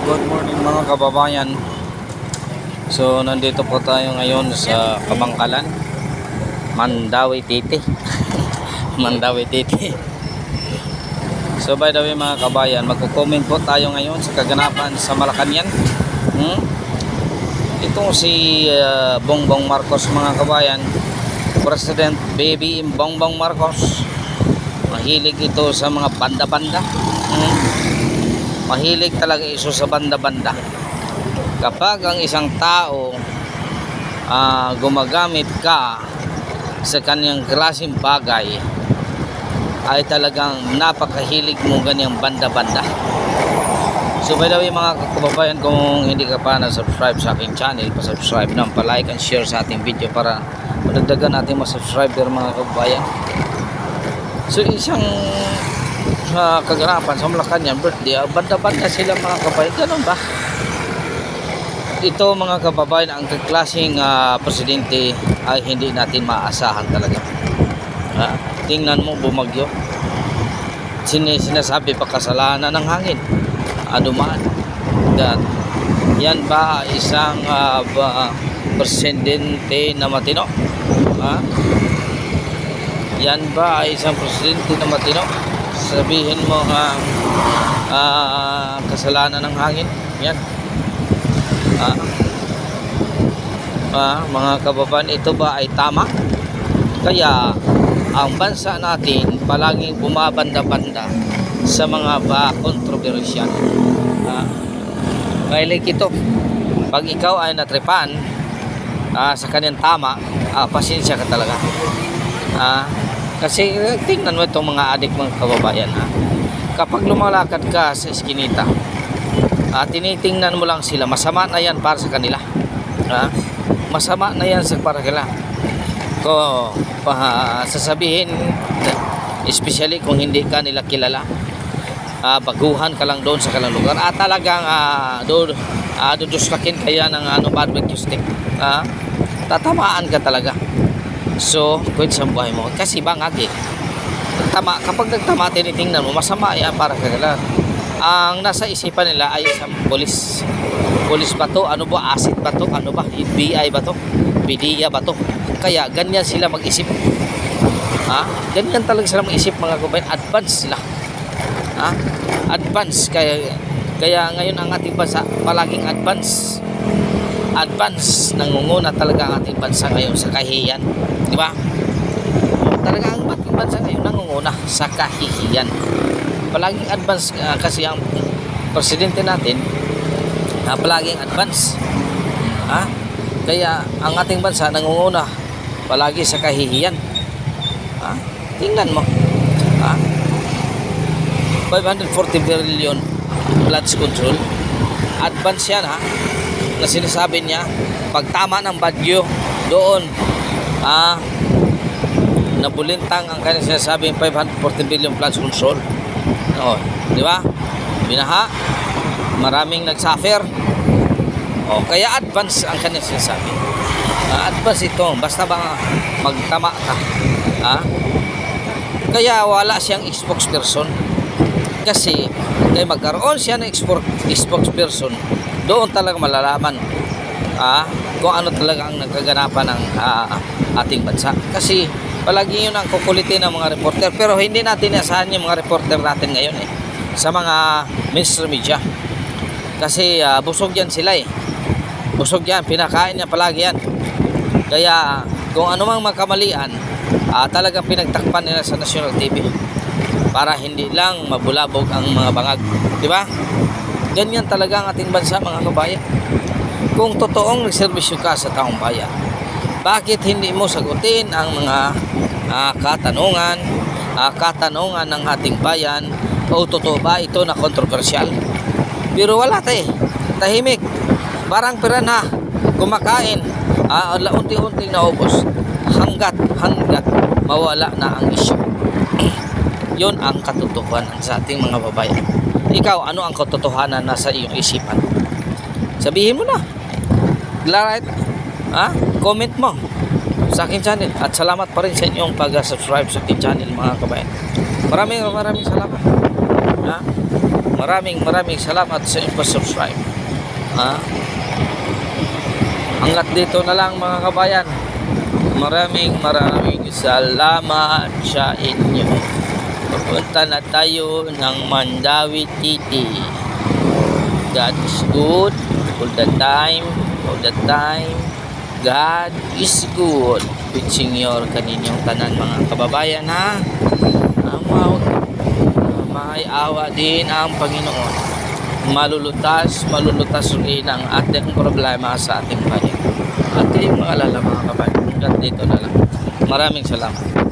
Good morning mga kababayan. So nandito po tayo ngayon sa Kabangkalan, Mandawi Titi. Mandawi Titi. So by the way mga kabayan, magko-comment po tayo ngayon sa kaganapan sa Malacañang. Itong si Bongbong Marcos mga kabayan, President Baby Bongbong Marcos. Mahilig ito sa mga banda-banda. Mahilig talaga iso sa banda-banda. Kapag ang isang tao gumagamit ka sa kanyang klaseng bagay, ay talagang napakahilig mo ganyang banda-banda. So by the way mga kababayan, kung hindi ka pa na-subscribe sa aking channel, pa-subscribe na, pa-like and share sa ating video para madagdagan natin ma-subscriber mga kababayan. So isang kaganapan sa Malacañang birthday, banda-banda sila mga kababayan. Ganun ba? Ito mga kababayan, ang klaseng presidente ay hindi natin maasahan talaga. Tingnan mo, bumagyo. Sinasabi pa kasalanan ng hangin. Dumaan. Yan ba isang presidente na matino? Yan ba isang presidente na matino? Sabihin mo kasalanan ng hangin. Yan. Mga kababayan, ito ba ay tama? Kaya ang bansa natin palaging bumabanda-banda sa mga kontrobersyal. Like ito, pag ikaw ay natripan sa kanyang tama, pasensya ka talaga. Kasi tingnan mo itong mga adik mga kababayan. Kapag lumalakad ka sa eskinita, tinitingnan mo lang sila, masama na yan para sa kanila. Masama na yan para kanila. Kung sasabihin, especially kung hindi ka nila kilala, baguhan ka lang doon sa kalang lugar, talagang duduslakin kaya ng barbecue stick, tatamaan ka talaga. So quit sa buhay mo kasi bangagi kapag nagtama, tinitingnan mo, masama yan para kanila. Ang nasa isipan nila ay isang polis ba to? Ano ba? Acid ba to? Ano ba? FBI ba to? PDEA ba to? Kaya ganyan sila mag-isip. Ganyan talaga sila mag-isip mga kabayan. Advance sila. Advance. Kaya ngayon ang ating bansa palaging advance. Nangunguna talaga ang ating bansa ngayon sa kahihiyan. Di ba? Talaga ang ating bansa ngayon nangunguna sa kahihiyan. Palaging advance kasi ang presidente natin palaging advance. Kaya ang ating bansa nangunguna palagi sa kahihiyan. Tingnan mo. 540 billion floods control. Advance yan na sinasabi niya. Pag tama ng bagyo doon nabulintang ang kanyang sinasabing 540 billion floods control. Di ba? Binaha, maraming nagsuffer. Kaya advance ang kanyang sinasabi. Advance ito, basta ba magtama ka. Kaya wala siyang spokesperson. Kasi magkaroon siya ng spokesperson, doon talaga malalaman kung ano talaga ang nagkaganapan ng ating bansa. Kasi palagi yun ang kukulitin ng mga reporter, pero hindi natin inasahan yung mga reporter natin ngayon sa mga mainstream media. Kasi busog yan sila busog yan, pinakain niya palagi yan. Kaya kung ano mang makamalian, talagang pinagtakpan nila sa national TV para hindi lang mabulabog ang mga bangag. Di ba? Ganyan talaga ang ating bansa mga kabayan. Kung totoong nagserbisyo ka sa taong bayan, bakit hindi mo sagutin ang mga katanungan ng ating bayan? O totoo ba ito na kontrobersyal? Pero wala tahimik, barang piranha, kumakain, unti-unting naubos hanggat mawala na ang isyu. Yun ang katotohanan sa ating mga babayan. Ikaw, ano ang katotohanan na sa iyong isipan? Sabihin mo na. Right? Comment mo sa aking channel. At salamat pa rin sa inyong pag-subscribe sa aking channel mga kabayan. Maraming salamat. Maraming salamat sa inyong subscribe. Ha? Hanggat dito na lang mga kabayan. Maraming salamat sa inyo. Pupunta na tayo ng Mandawi City. God is good all the time. All the time. God is good. Wishing your kaninyong tanan mga kababayan ha. May awa din ang Panginoon. Malulutas rin ang ating problema sa ating bayan. At kayong mga mga kabayan. Hanggang dito na lang. Maraming salamat.